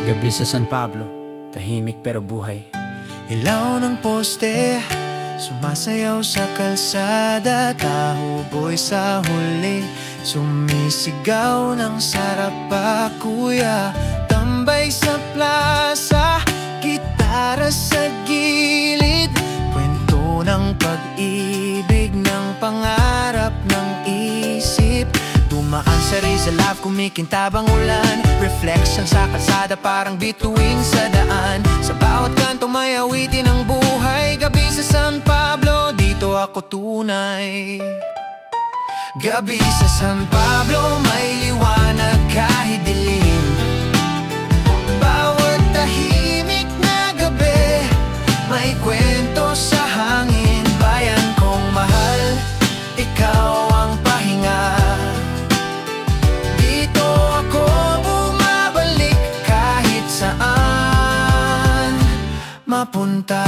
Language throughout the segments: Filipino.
Gabi sa San Pablo, tahimik pero buhay. Ilaw ng poste, sumasayaw sa kalsada. Taho boy sa huli, sumisigaw ng sarap pa kuya. Tambay sa plaza, gitara sa gilid. Kwento ng pag-ibig, ng pangarap, ng isip. Dumaan sa Rizal Ave, kumikintabang ulan. Reflection sa kalsada, parang bituin sa daan. Sa bawat kanto may awitin ng buhay. Gabi sa San Pablo, dito ako tunay. Gabi sa San Pablo, may liwanag kahit dilim. Bawat tahimik na gabi, may kwento sa hangin. Bayan kong mahal, ikaw ang pahinga. Dito ako bumabalik kahit saan mapunta.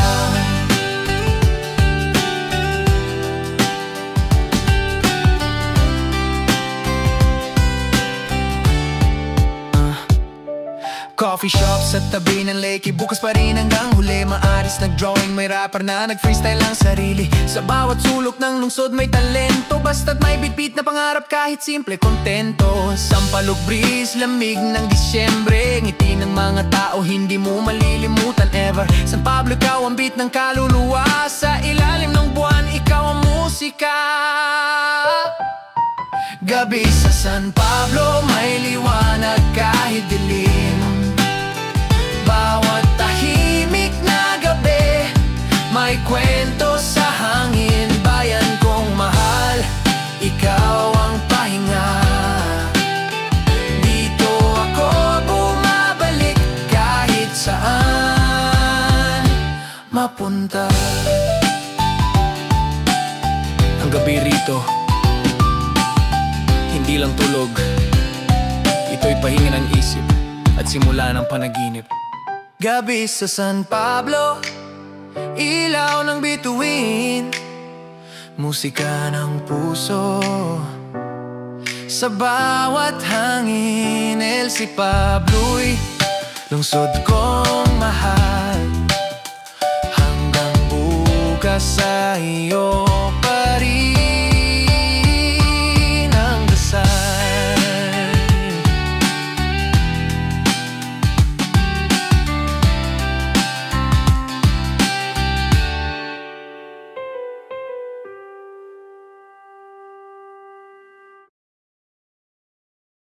Coffee shop sa tabi ng lake, bukas pa rin hanggang huli. Maaris nag-drawing, may rapper na nag-freestyle ang sarili. Sa bawat sulok ng lungsod may talento, basta't may bitbit na pangarap kahit simple kontento. Sampalok breeze, lamig ng Disyembre, ngiti ng mga tao hindi mo malilimutan ever. San Pablo, ikaw ang beat ng kaluluwa. Sa ilalim ng buwan, ikaw ang musika. Gabi sa San Pablo, may liwanag kahit dilim. Bawat tahimik na gabi, may kwento sa hangin. Bayan kong mahal, ikaw ang pahinga. Dito ako bumabalik kahit saan mapunta. Ang gabi rito, hindi lang tulog. Ito'y pahinga ng isip at simula ng panaginip. Gabi sa San Pablo, ilaw ng bituin, musika ng puso. Sa bawat hangin, El si Pablo'y lungsod kong mahal. Hanggang bukas sa iyo.